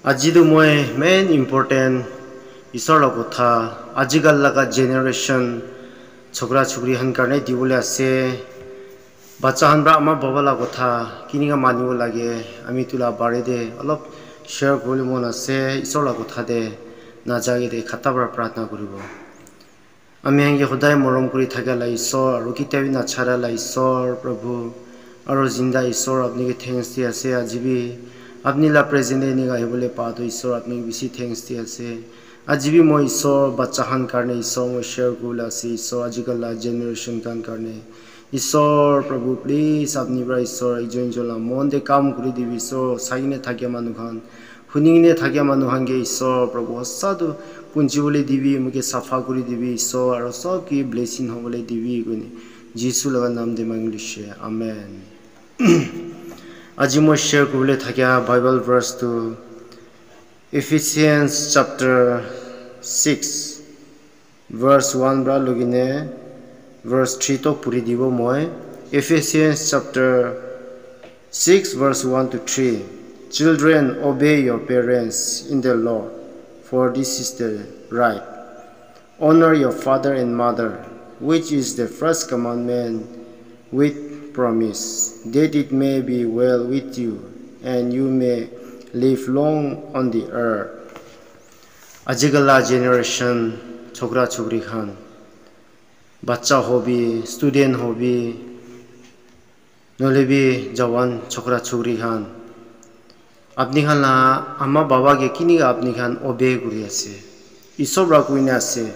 Ajidu moi main important isor la kotha ajigal laga generation chokra chukri han karne dibole ase bacha han bra ama baba la kotha kininga manibo lage ami tula bare de alop share kole mon ase isor la kotha de na jage de khata bra pratna koribo ami hange khodai morom kori thaka la isor aru kitabi na chara la isor prabhu aru zinda isor apni ke thanks di ase ajibi apni la present ni ga hebole pa to isor apni bisi thanks di ase ajibi mo isor bacha han karne isor mo share kula ase isor ajikal la generation kan karne isor prabhu please apni bra isor ekjon jola monde kam kuri dibi so saine thakya manu khan huningne thakya manu hange isor prabhu sadu punji bole dibi muke safa kuri dibi isor aro sob ki blessing hobole dibi gune jisu laga nam de manglishe amen Ajimo share kubule thakya Bible verse to Ephesians chapter 6 verse 1 bra logine verse 3 to puri dibo moi Ephesians chapter 6 verse 1 to 3 Children obey your parents in the Lord for this is the right honor your father and mother which is the first commandment with promise that it may be well with you and you may live long on the earth ajigala generation chokra chokri khan bacha hobi student hobi nolebi jawan chokra chokri khan apni khan la amma baba ge kini apni khan obey kuri ase isor ra kuina ase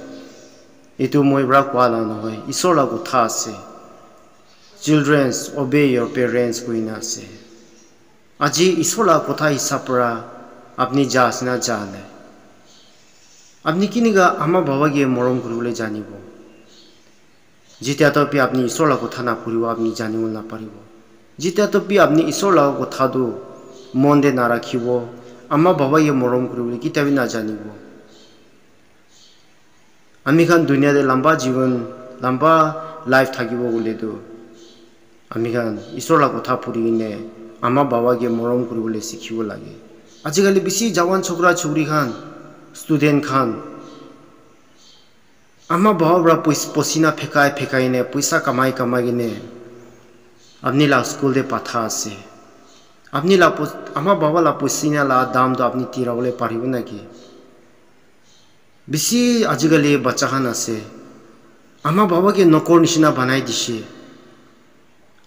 itu moi bra kwala no hoy isor la kotha ase Children, obey your parents kuina ase. Aji isola kotha hisapra apni jasna jane. Apni kiniga ama baba ge morom kurule janibo. Jitya to pi apni isola kotha na puribo apni janibo na paribo. Jitya to pi apni isola kotha do monde na rakhibo ama baba ge morom kurule kitabi na janibo. Ami khan dunia de lamba jivan lamba life thakibo gole do Amigan isola kotha purine ama baba ge morom kuribole sikhibo lage ajikali bisi jawan chokra chukri khan student khan ama baba bra posina phekai ne paisa kamai gine apni la school de patha ase apni la ama baba la posina la dam do apni tirawole paribo naki bisi ajikali bacha khan ase ama baba ge nokor nishina banai dishe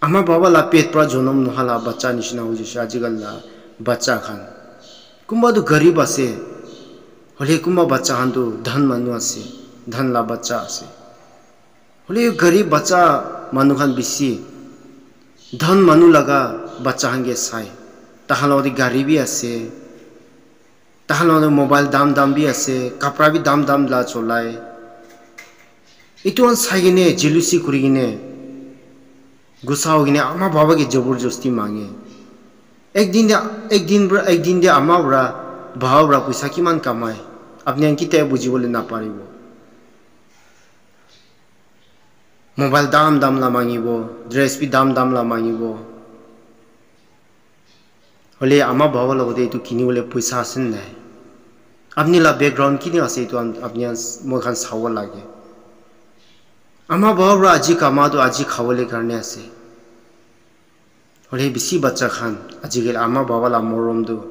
Ama baba la pet pra jonom nohala bacha nishina hoje ajigal la bacha khan kumba du garib ase hole kumba bacha han du dhan manu ase dhan la bacha ase hole garib bacha manu khan bisi dhan manu laga bacha hange sai tahalo di garibi ase tahalo de mobile dam bi ase kapra bi dam la cholai itu on saigine jealousy kurigine गुस्सा हो गया अम्मा बाबा की जबरदस्ती मांगे एक दिन दे अम्मा बरा भाव बरा पैसा की मान कमाए अपने अंकी तय बुझी बोले ना पारी वो मोबाइल दाम ला मांगी वो ड्रेस भी दाम ला मांगी वो बोले अम्मा बाबा लोग दे तो किनी बोले पैसा आसन नहीं अपनी ला बैकग्राउंड किनी आसे तो अपने मोखान सावल लागे Ama baba aji kama do aji khawale karne ase hole bisi bacha khan aji gel ama baba la morom do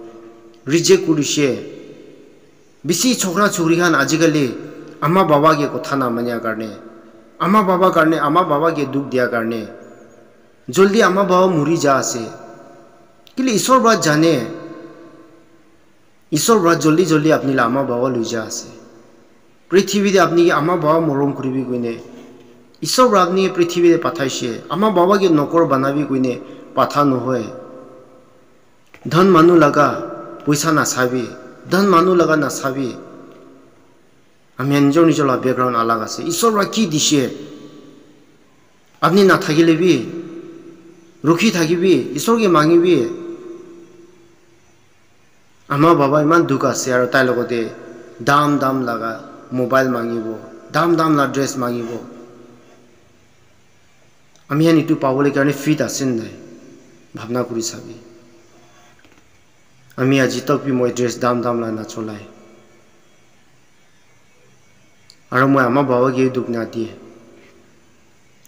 reject kurishe bisi chokra chukri khan aji gale ama baba ge kotha na manya karne ama baba ge duk dia karne joldi ama baba muri ja ase kile isor ba jane isor ba joldi apni la ama baba lui ja ase prithvi de apni ge ama baba morom kuribi koine Isor apni prithvi de pathaishe ama baba ge nokor banabi koine patha no hoy dhan manu laga paisa na sabi dhan manu laga na sabi ami anjoni jola background alaga ase isor ra ki dishe apni na thagile bi rukhi thagibi isor ge mangibi ama baba iman duka ase aro tai logote dam laga mobile mangibo dam la dress mangibo আমি আনি two পাবলে কারণে fit আছেন নাই ভাবনা করি চাবি আমি আজি তক বি মই ড্ৰেছ দাম দাম লা নাচলাই আৰু মই আমাৰ বাবাক এই দুখ না দিয়ে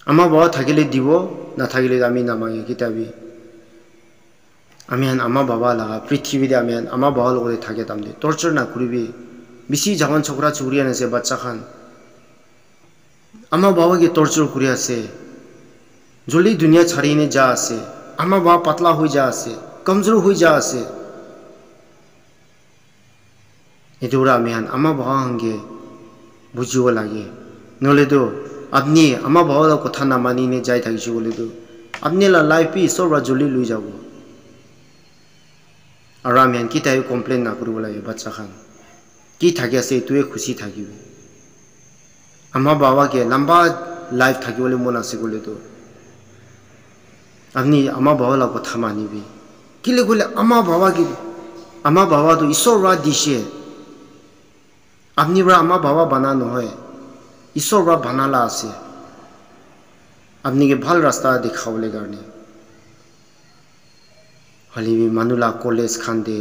আমাৰ বাবা থাকিলে দিব না থাকিলে আমি নামাগে কিতাবি আমি আমাৰ বাবা লাগা পৃথিৱীতে আমি আমাৰ বাবা লগতে থাকে তামদে টৰ্চাৰ না কৰিবি বেছি জাগান ছকৰা চুৰি আনছে বাচ্চা খান আমাৰ বাবাকে টৰ্চাৰ কৰি আছে জলদি দুনিয়া ছাড়িনে যা আছে আমাৰ বাবা পাতলা হৈ যা আছে কমজোৰ হৈ যা আছে এদুৰা আমি আমাৰ বাবা হংগে বুজিব লাগে নহলে তো আপনি আমাৰ বাবার কথা না মানিনে যাই থাকিছো বলে তো আপনি লা লাইফ সব জলদি লৈ যাব আৰু আমি কি তাই কমপ্লেইন না কৰিব লাগে বাচ্চা খান কি থাকি আছে এটোৱে খুশি থাকিবি আমাৰ বাবাকে লম্বা লাইফ থাকিবলৈ মন আছে বলে তো আপনি আমাৰ বাবাৰ কথা মানিবি কিলে কইলে আমাৰ বাবা তো ঈশ্বৰ ৰা দিছে আপনি বৰা আমাৰ বাবা বানা নহয় ঈশ্বৰ ৰা বানালা আছে আপনি কে ভাল ৰাস্তা দেখাবলে কাৰণে হলিবি মানুলা কলেজ খান্দে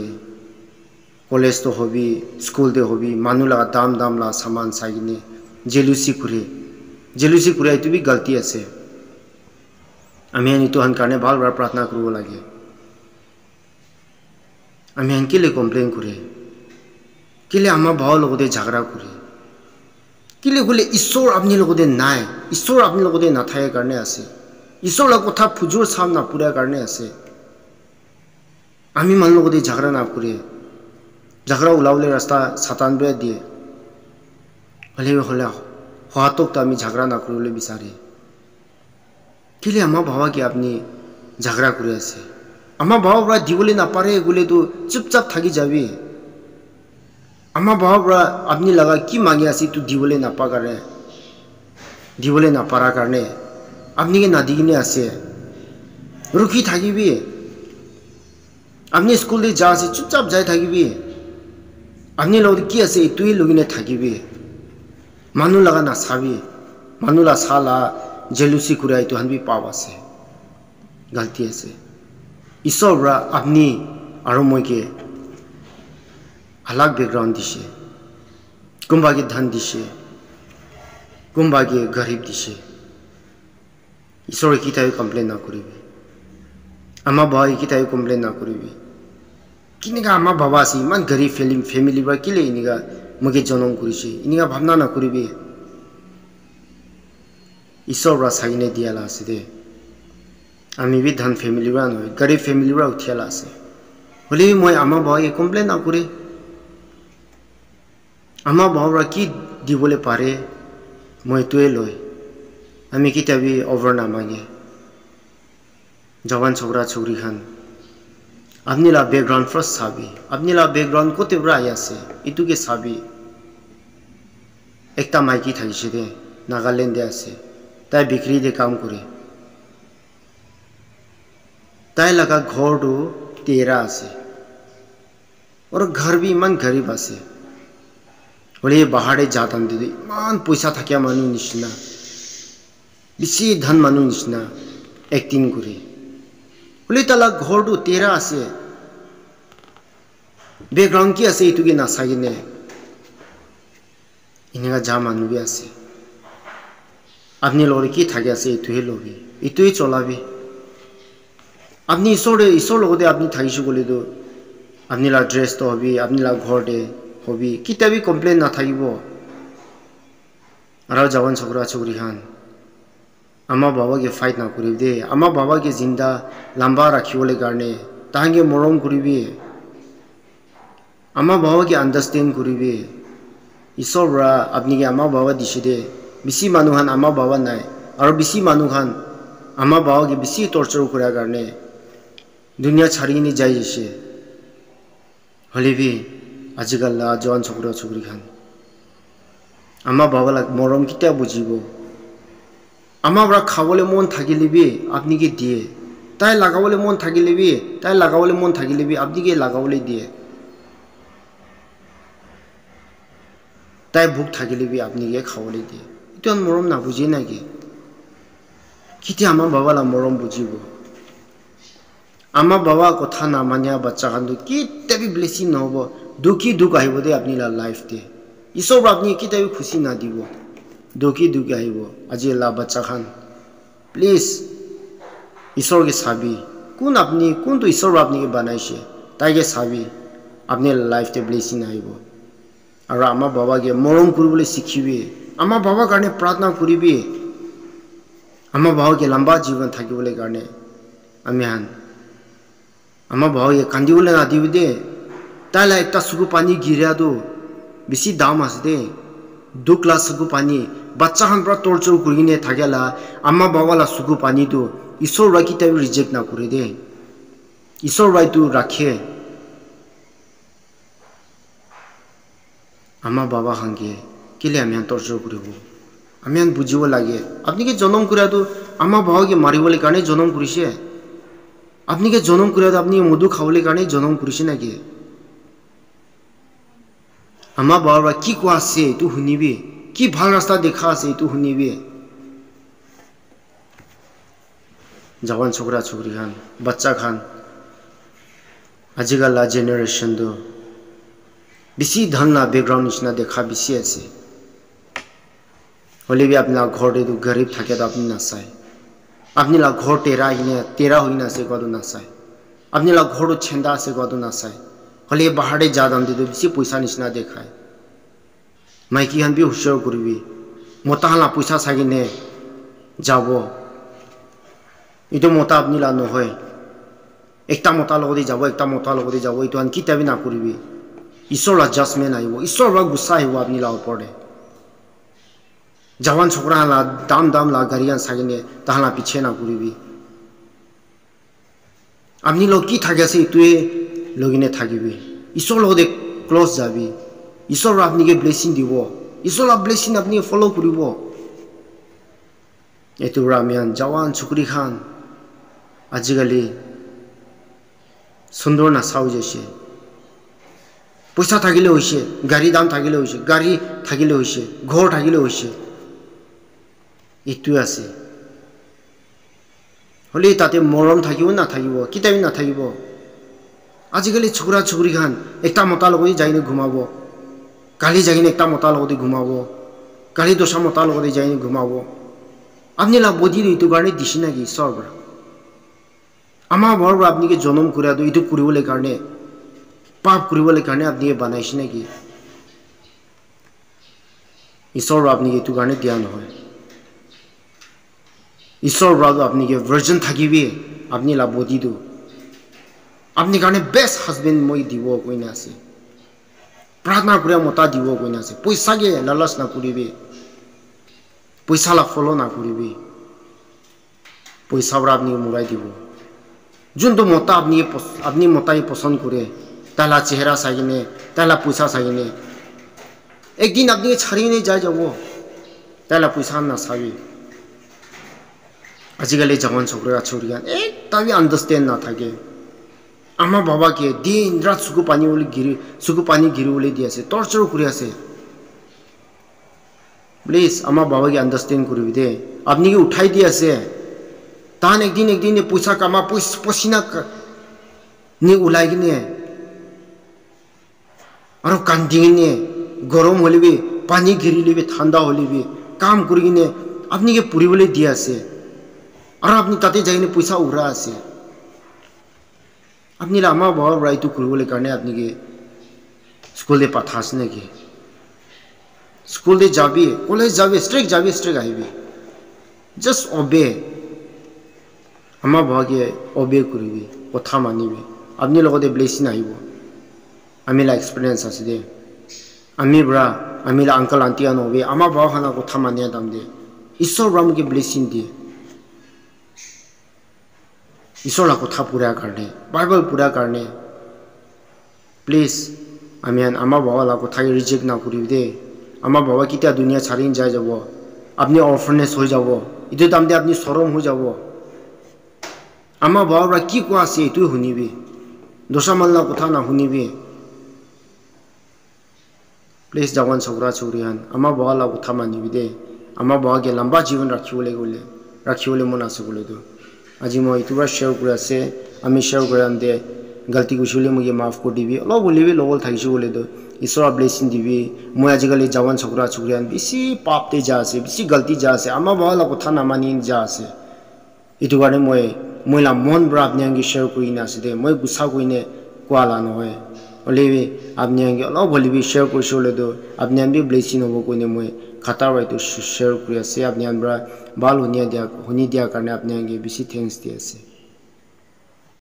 কলেজ তো হবি স্কুল দে হবি মানুলা দাম দাম লা সামান সাইনে জেলুসি করে এটো বি গলতি আছে আমি এটো হান কাৰণে ভাল ভাল প্ৰাৰ্থনা কৰিব লাগে আমি কেলে কমপ্লেইন কৰে কেলে আমাৰ বাবা লগতে ঝগড়া কৰে কিলে কলে ঈশ্বৰ আপনি লগতে নাই ঈশ্বৰ আপনি লগতে নাথাকে কাৰণে আছে ঈশ্বৰৰ কথা ফুজুৰ চাম না পুৰা কাৰণে আছে আমি মান লগতে ঝগড়া না কৰে ঝগড়া উলাবলে ৰাস্তা সাতান বে দিয়ে হলে হহাতক তো আমি ঝগড়া না কৰিবলৈ বিচাৰে কিলে আমাৰ বাবাকে আপনি ঝগড়া কৰি আছে আমাৰ বাবা বৰা দিবলৈ নাপাৰে গলে তো চুপচাপ থাকি যাবি আমাৰ বাবা বৰা আপনি লাগা কি মাগি আছে তো দিবলৈ নাপা কাৰণে দিবলৈ নাপাৰা কাৰণে আপনি কে নাদিগিনে আছে রুখি থাকিবি আপনি স্কুলে যা আছে চুপচাপ যাই থাকিবি আপনি লগত কি আছে এটুই লগিনে থাকিবি মানুহ লাগা না চাবি মানুহ লা সালা জেলুসি কুরাই তো হানবি পাপ আছে গলতি আছে ঈশ্বর বরা আপনি আৰু মইকে अलग बैकग्राउंड दिसे कुंभागे धन दिसे कुंभागे गरीब दिसे ईश्वर की ताई कंप्लेन ना करिबे आमा भाई की ताई कंप्लेन ना करिबे किनेगा आमा बाबा सी मान गरीब फैमिली बा किले इनिगा मगे जनम करिसे इनिगा भावना ना करिबे ईश्वर बा साइने दियाला आसे आमी भी धन फैमिली बा नय गरीब फैमिली बा उठियाला आसे होले মই आमा भाई कंप्लेन ना करे আমাৰ বাবা কি দিবলে পারে মই তোয়ে লয় আমি কিতাবি ওভার না মাগে জওয়ান ছোকরা ছোকরি খান আপনি লা ব্যাকগ্রাউন্ড ফার্স্ট সাবি আপনি লা ব্যাকগ্রাউন্ড কোতে ব্রা আছে ইতুকে সাবি একটা মাইকি থাকিছে দে নাগাল্যান্ডে আছে তাই বিক্রি দে কাম করে তাই লাগা ঘরটো তেরা আছে और घर भी मन गरीब আছে बोले बाहर जाताम दे मान पैसा थाकिया मानु निसिना बेसि धन मानु निसिना एक्टिंग करे बोले ताला घर तो तेरा आसे बैकग्राउंड की आसे इतुके ना सागिने इनेगा जा मानु भी आसे अपनी लोरे की थाके आसे इतुहे लोबी इतुहे चलाबी अपनी ईश्वर लोगोदे अपनी थाकिसु बोले तो अपनी ला ड्रेस तो हबी अपनी ला घर दे हबी किताबी कंप्लेन ना थाकिबो आरो जवान छोकरा छोकरी खान आमा बाबा के फाइट ना करिब दे आमा बाबा के जिंदा लंबा राखिबोले कारणे तांगे मरम करिबी आमा बाबा के अंडरस्टैंड करिबी ईश्वरा अपनी के आमा बाबा दिसे दे बिसि मानु खान आमा बाबा नाय आरो बिसि मानु खान आमा बाबा के बिसि टर्चर करा कारणे दुनिया छाड़िने जाय जसे हलिबी आजिकाल ला जवान छोकरा छोकरी खान आमा बाबा ला मरम किता बुझिबो आमा बरा खाबले मन थाकिलेबी आपनि के दिए ताई लागाबले मन थाकिलेबी ताई लागाबले मन थाकिलेबी आपनि के लागाबले दिए ताई भूख थाकिलेबी आपनि के खाबले दिए इतो मरम ना बुझे नाকি किति आमा बाबा ला मरम बुझिबो ama baba kotha na manya bacha khan du kitabi blessing no hobo duki duk ahibo de apni la life de isor apni kitabi khushi na dibo duki duk ahibo aji la bacha khan please isor ke sabi kun apni kun to isor apni ke banaise tai ke sabi apni life te blessing ahibo aro ama baba ke morom kuribole sikhibe ama baba karne pratna koribe ama baba ke lamba jivan thakibole karne ami han ama baba ke kandibole na dibide tala ekta sugu pani giria do bisi dam asde 2 glass sugu pani bacha han pra torture kurine thakela ama baba la sugu pani do isor ra ki ta reject na kore de isor right to rakhe ama baba hange kile amian torture koribo amian bujibo lage apni ke jonom kura do ama baba ke maribole karne jonom kurise apni ke jonom kura do apni modu khawole karne jonom kurise na ke ama baba ki ko ase tu hunibe ki bhal rasta dekha ase tu hunibe jawan chokra chokri khan bacha khan ajigal la generation do bisi dhan na background nishna dekha bisi ase hole bi apna ghor de du garib thake to apni na sai apni la ghor tera hoina ase ko na sai apni la ghor chenda ase ko na sai hole bahare jadam de bisi paisa nishna dekhai maiki han bi hushar koribi mota hala paisa sagine jabo ito mota apni la no hoy ekta mota logodi jabo ito an kitabi na koribi isor adjustment aibo isor ra gusa aibo apni la opore jawan chokra la dam la garian sagine tahala piche na koribi apni lo ki thagase itue logine thagibi isor logode close jabi isor apni ke blessing dibo isor la blessing apni follow koribo etu ramian jawan chukri khan ajigali sundor na saujese পয়সা থাকিলে হইছে গাড়ি দাম থাকিলে হইছে গাড়ি থাকিলে হইছে ঘর থাকিলে হইছে ইটু আছে হলি তাতে মরম থাকিব না থাকিব কিতাবি না থাকিব আজিকালি ছোকরা ছোকরি খান একটা মতা লগই যাইনে ঘুমাবো কালি যাইনে একটা মতা লগই ঘুমাবো কালি দশা মতা লগই যাইনে ঘুমাবো আপনি লা বদি ইটু কারণে দিছি নাকি সরবর আমা বড় আপনি কে জনম করিয়া দো ইটু করিবলে কারণে पाप करिबले कारणे आपनि बनाइछि नेकी ईश्वर आपनि के तु कारणे ध्यान होय ईश्वर राग आपनि के वर्जन থাকিবি आपनि ला बॉडी दो आपनि कारणे बेस्ट हस्बैंड মই দিব কইনা আছে प्रार्थना करिया मता দিব কইনা আছে পয়সা गे लालच ना करिबि পয়সা ला फॉलो ना करिबि পয়সা रा आपनि मुराई দিব जुन तो मता आपनि मताई पसंद करे ताला चेहरा सागिने ताला पैसा सागिने एक दिन अपनी छाड़ीने जाए जाबो ताला पैसा ना साबी आजिकाली जवान छोकरा छोरिया एक ताबी अंडरस्टैंड ना थाके आमा बाबा के दिन रात सुकु पानी गिरी बोले दिया से टॉर्चर करि आसे प्लीज आमा बाबा के अंडरस्टैंड करिबि दे अपनी के उठाई दिया से तान एक दिन पैसा कमा पसीना नि उलाइगिने और कांदिने गरम होलिबि पानी गिरिलिबि ठंडा होलिबि काम करिने अपनी के पुरी बोले दिया से और अपनी ताते जाइने पैसा उड़ा आसे अपनी लामा बाबा राइट टू करिबले कारणे अपनी के स्कूल दे पाठास ने के स्कूल दे जाबि कॉलेज जाबि स्ट्रिक आइबि जस्ट ओबे आमा बाबा के ओबे करिबि कथा मानिबि अपनी लगते ब्लेसिंग आइबो आमिला एक्सपीरियंस आसे दे आमिला अंकल आंटी आनोबे आमा बाबा खाना कथा मानिया दाम दे ईश्वर राम के ब्लेसिंग दे ईश्वर ला कथा पूरा करने बाइबल पूरा करने प्लीज आमियान आमा बाबा ला कथा रिजेक्ट ना करिबि दे आमा बाबा किता दुनिया छाड़िन जाय जाबो अपनी ऑर्फनेस हो जाबो इदो दाम दे अपनी शरम हो जाबो आमा बाबा की को आसे इतु हुनिबि दोसा मानला कथा ना हुनिबि प्लीज जवान छोकरा छोरियान आमा बाबा ला कथा मानिबि दे आमा बाबा के लंबा जीवन राखिबले मन आसे बोले दो আজি মই ইতুবা শেয়ার কৰি আছে আমি শেয়ার করে আনতে গলতি কুশলে মুগে মাফ করে দিবি অলপ বলিবি লগল থাকিছো বলে তো ঈশ্বর ব্লেসিং দিবি মই আজিকালি জওয়ান ছকরা ছুকরিয়ান বেশি পাপতে যা আছে বেশি গলতি যা আছে আমা বালা কথা না মানি যা আছে ইটু কারণে মইলা মন ব্রা আপনি আঙ্গি শেয়ার করি না আছে দে মই গুসা কইনে কোয়ালা নহয় ওলেবি আপনি আঙ্গি অলপ বলিবি শেয়ার করছো বলে তো আপনি আনবি ব্লেসিং হবো কইনে মই খাতা রাইতো শেয়ার করি আছে আপনি আনব্রা বাল হুনি দিয়া কারণে আপনি আঙ্গি বেশি থ্যাঙ্কস দিয়ে আছে